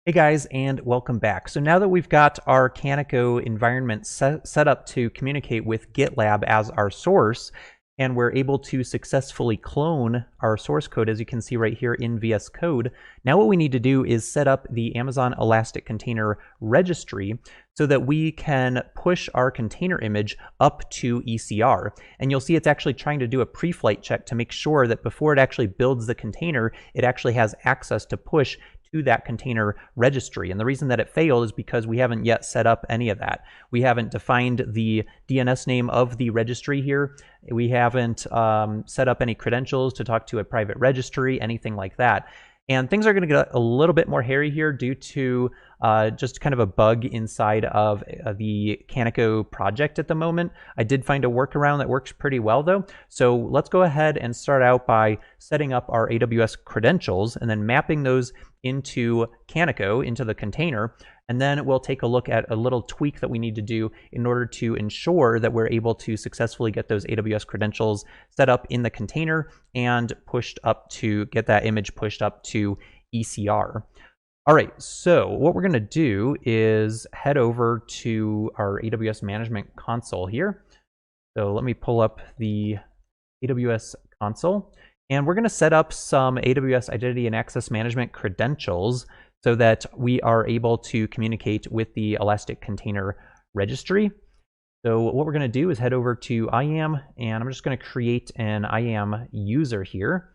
Hey guys, and welcome back. So now that we've got our Kaniko environment set up to communicate with GitLab as our source, and we're able to successfully clone our source code, as you can see right here in VS Code, now what we need to do is set up the Amazon Elastic Container registry so that we can push our container image up to ECR. And you'll see it's actually trying to do a pre-flight check to make sure that before it actually builds the container, it actually has access to push to that container registry. And the reason that it failed is because we haven't yet set up any of that. We haven't defined the DNS name of the registry here. We haven't set up any credentials to talk to a private registry, anything like that. And things are going to get a little bit more hairy here due to just kind of a bug inside of the Kaniko project at the moment. I did find a workaround that works pretty well though. So let's go ahead and start out by setting up our AWS credentials and then mapping those into Kaniko, into the container. And then we'll take a look at a little tweak that we need to do in order to ensure that we're able to successfully get those AWS credentials set up in the container and pushed up to get that image pushed up to ECR. All right, so what we're going to do is head over to our AWS management console here. So let me pull up the AWS console, and we're going to set up some AWS identity and access management credentials so that we are able to communicate with the Elastic Container registry. So what we're going to do is head over to IAM, and I'm just going to create an IAM user here.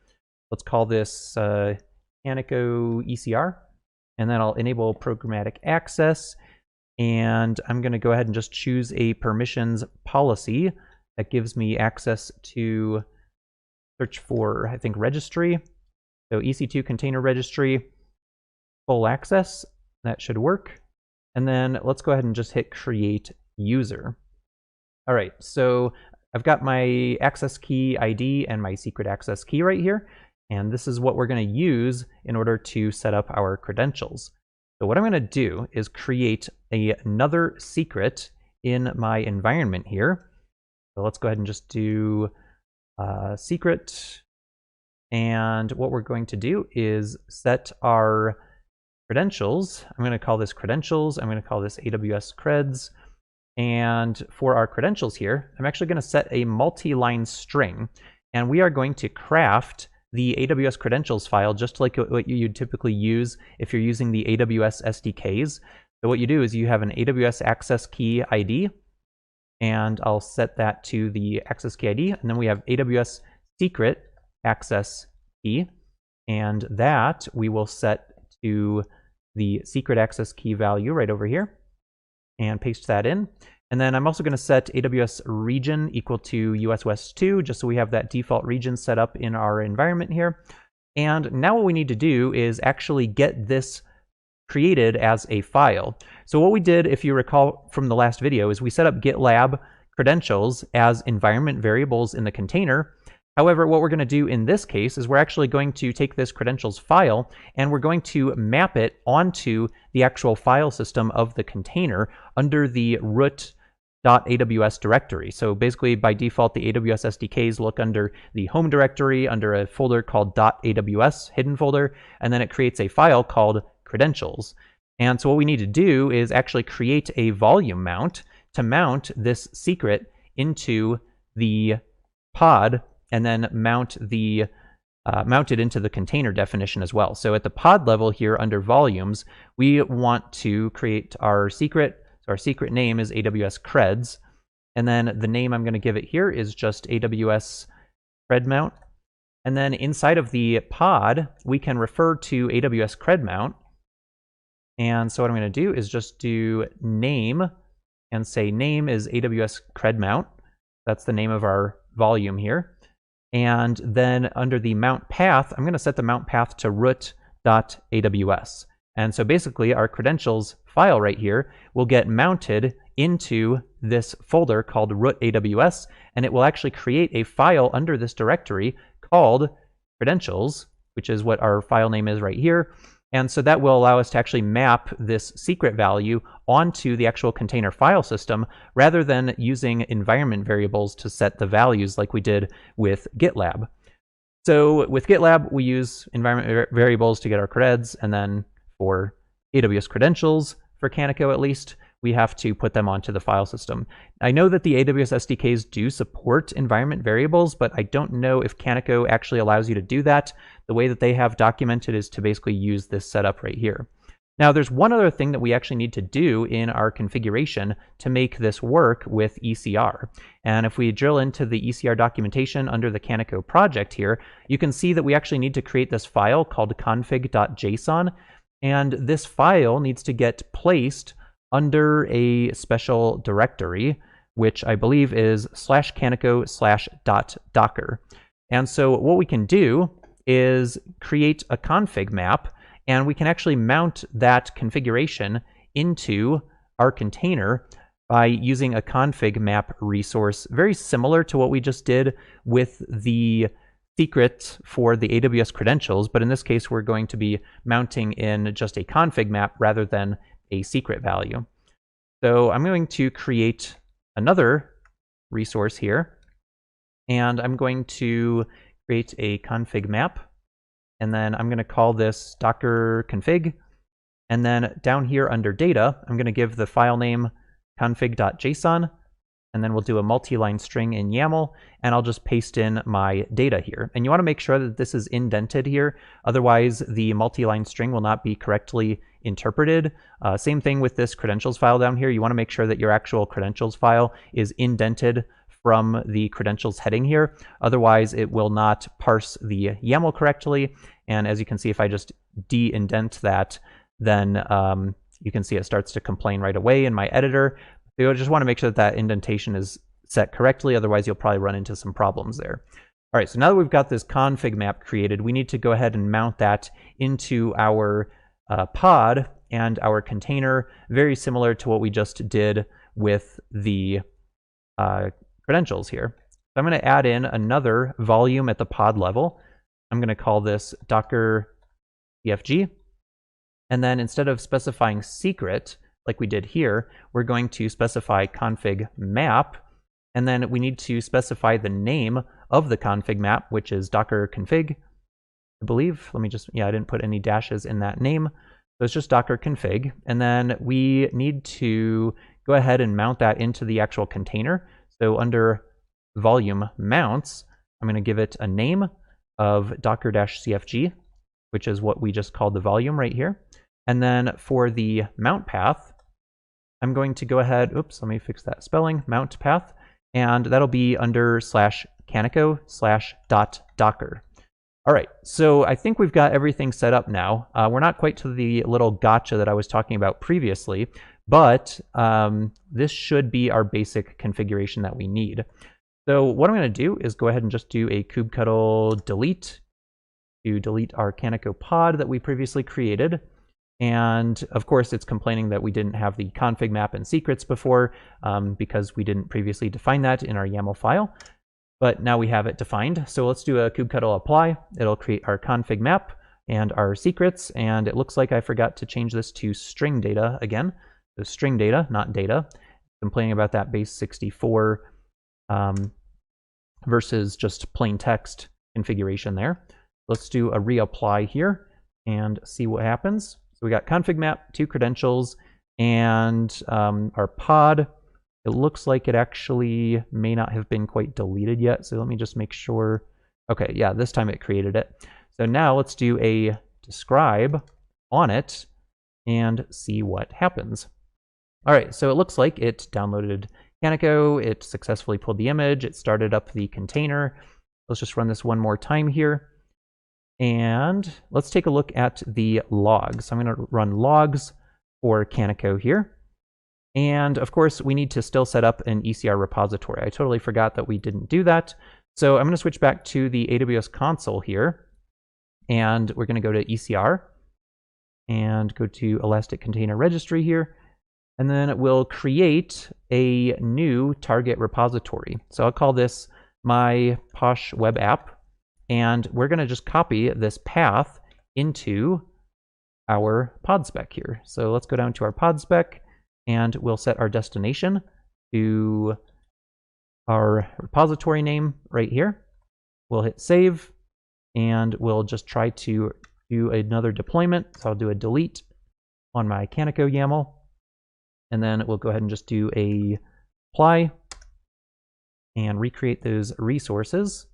Let's call this Kaniko ECR. And then I'll enable programmatic access. And I'm going to go ahead and just choose a permissions policy that gives me access to search for, I think, registry. So EC2 container registry, full access. That should work. And then let's go ahead and just hit create user. All right, so I've got my access key ID and my secret access key right here. And this is what we're going to use in order to set up our credentials. So what I'm going to do is create another secret in my environment here. So let's go ahead and just do secret. And what we're going to do is set our credentials. I'm going to call this credentials. I'm going to call this AWS creds. And for our credentials here, I'm actually going to set a multi-line string. And we are going to craft the AWS credentials file, just like what you'd typically use if you're using the AWS SDKs. So what you do is you have an AWS access key ID, and I'll set that to the access key ID, and then we have AWS secret access key, and that we will set to the secret access key value right over here, and paste that in. And then I'm also going to set AWS region equal to US West 2, just so we have that default region set up in our environment here. And now what we need to do is actually get this created as a file. So what we did, if you recall from the last video, is we set up GitLab credentials as environment variables in the container. However, what we're going to do in this case is we're actually going to take this credentials file and we're going to map it onto the actual file system of the container under the root.aws directory. So basically, by default, the AWS SDKs look under the home directory under a folder called .aws, hidden folder, and then it creates a file called credentials. And so what we need to do is actually create a volume mount to mount this secret into the pod, and then mount it into the container definition as well. So at the pod level here under volumes, we want to create our secret. So our secret name is AWS creds. And then the name I'm going to give it here is just AWS cred mount. And then inside of the pod, we can refer to AWS cred mount. And so what I'm going to do is just do name and say name is AWS cred mount. That's the name of our volume here. And then under the mount path, I'm going to set the mount path to root.aws. And so basically our credentials file right here will get mounted into this folder called root.aws, and it will actually create a file under this directory called credentials, which is what our file name is right here. And so that will allow us to actually map this secret value onto the actual container file system rather than using environment variables to set the values like we did with GitLab. So with GitLab, we use environment variables to get our creds, and then for AWS credentials for Kaniko at least, we have to put them onto the file system. I know that the AWS SDKs do support environment variables, but I don't know if Kaniko actually allows you to do that. The way that they have documented is to basically use this setup right here. Now, there's one other thing that we actually need to do in our configuration to make this work with ECR. And if we drill into the ECR documentation under the Kaniko project here, you can see that we actually need to create this file called config.json. And this file needs to get placed under a special directory, which I believe is /kaniko/.docker. And so what we can do is create a config map, and we can actually mount that configuration into our container by using a config map resource, very similar to what we just did with the secret for the AWS credentials, but in this case, we're going to be mounting in just a config map rather than a secret value. So I'm going to create another resource here, and I'm going to create a config map, and then I'm going to call this docker config, and then down here under data, I'm going to give the file name config.json, and then we'll do a multi-line string in YAML, and I'll just paste in my data here. And you want to make sure that this is indented here, otherwise the multi-line string will not be correctly interpreted. Same thing with this credentials file down here. You want to make sure that your actual credentials file is indented from the credentials heading here. Otherwise, it will not parse the YAML correctly. And as you can see, if I just de-indent that, then you can see it starts to complain right away in my editor. You just want to make sure that that indentation is set correctly. Otherwise, you'll probably run into some problems there. All right, so now that we've got this config map created, we need to go ahead and mount that into our pod and our container, very similar to what we just did with the credentials here. So I'm going to add in another volume at the pod level. I'm going to call this docker cfg. And then instead of specifying secret, like we did here, we're going to specify config map. And then we need to specify the name of the config map, which is docker config, I believe. Let me just, yeah, I didn't put any dashes in that name. So it's just docker config. And then we need to go ahead and mount that into the actual container. So under volume mounts, I'm going to give it a name of docker-cfg, which is what we just called the volume right here. And then for the mount path, I'm going to go ahead, oops, let me fix that spelling, mount path, and that'll be under /kaniko/.docker. All right, so I think we've got everything set up now. We're not quite to the little gotcha that I was talking about previously, but this should be our basic configuration that we need. So what I'm going to do is go ahead and just do a kubectl delete to delete our Kaniko pod that we previously created. And of course, it's complaining that we didn't have the config map and secrets before because we didn't previously define that in our YAML file. But now we have it defined. So let's do a kubectl apply. It'll create our config map and our secrets. And it looks like I forgot to change this to string data again. So string data, not data. Complaining about that base 64 versus just plain text configuration there. Let's do a reapply here and see what happens. So we got config map, 2 credentials, and our pod. It looks like it actually may not have been quite deleted yet. So let me just make sure. Okay, yeah, this time it created it. So now let's do a describe on it and see what happens. All right, so it looks like it downloaded Kaniko. It successfully pulled the image. It started up the container. Let's just run this one more time here. And let's take a look at the logs. I'm going to run logs for Kaniko here. And of course, we need to still set up an ECR repository. I totally forgot that we didn't do that. So I'm going to switch back to the AWS console here. And we're going to go to ECR and go to Elastic Container Registry here. And then we'll create a new target repository. So I'll call this my Posh Web App. And we're going to just copy this path into our pod spec here. So let's go down to our pod spec, and we'll set our destination to our repository name right here. We'll hit save, and we'll just try to do another deployment. So I'll do a delete on my Kaniko YAML. And then we'll go ahead and just do a apply and recreate those resources.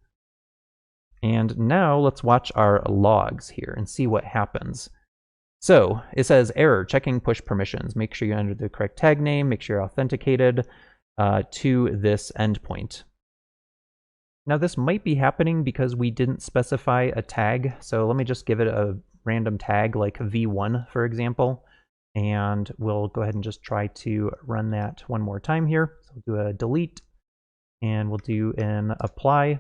And now let's watch our logs here and see what happens. So it says error, checking push permissions. Make sure you enter the correct tag name, make sure you're authenticated to this endpoint. Now this might be happening because we didn't specify a tag. So let me just give it a random tag like v1, for example. And we'll go ahead and just try to run that one more time here. So we'll do a delete and we'll do an apply.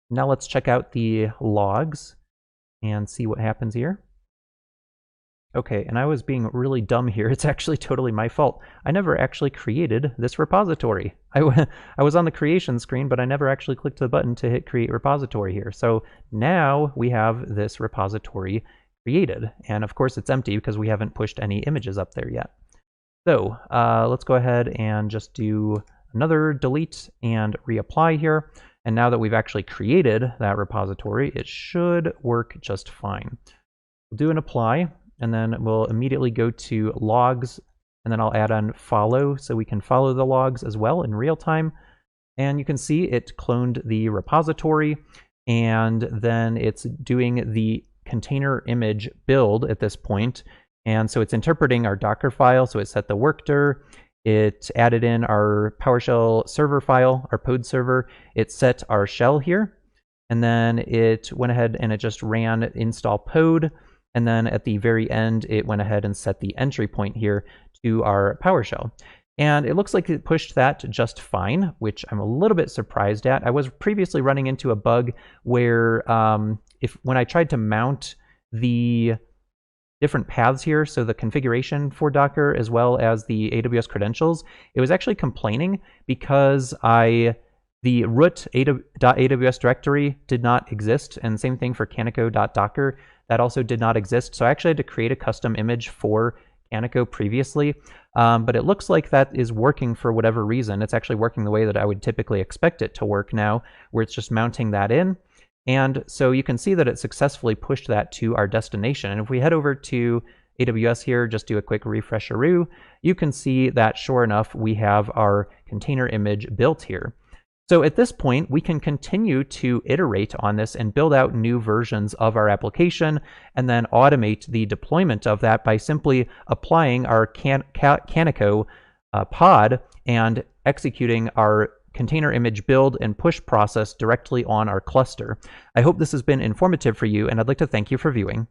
Now let's check out the logs and see what happens here. Okay, and I was being really dumb here. It's actually totally my fault. I never actually created this repository. I was on the creation screen, but I never actually clicked the button to hit create repository here. So now we have this repository created. And of course it's empty because we haven't pushed any images up there yet. So let's go ahead and just do another delete and reapply here. And now that we've actually created that repository, it should work just fine. We'll do an apply, and then we'll immediately go to logs, and then I'll add on follow so we can follow the logs as well in real time. And you can see it cloned the repository, and then it's doing the container image build at this point. And so it's interpreting our Docker file, so it set the workdir, it added in our PowerShell server file, our pod server, it set our shell here, and then it went ahead and it just ran install pod, and then at the very end it went ahead and set the entry point here to our PowerShell. And it looks like it pushed that just fine, which I'm a little bit surprised at. I was previously running into a bug where when I tried to mount the different paths here, so the configuration for Docker as well as the AWS credentials, it was actually complaining because the root.aws directory did not exist, and same thing for Kaniko.docker, that also did not exist. So I actually had to create a custom image for Kaniko previously, but it looks like that is working for whatever reason. It's actually working the way that I would typically expect it to work now, where it's just mounting that in. And so you can see that it successfully pushed that to our destination. And if we head over to AWS here, just do a quick refresheroo, you can see that sure enough, we have our container image built here. So at this point, we can continue to iterate on this and build out new versions of our application and then automate the deployment of that by simply applying our Kaniko pod and executing our container image build and push process directly on our cluster. I hope this has been informative for you, and I'd like to thank you for viewing.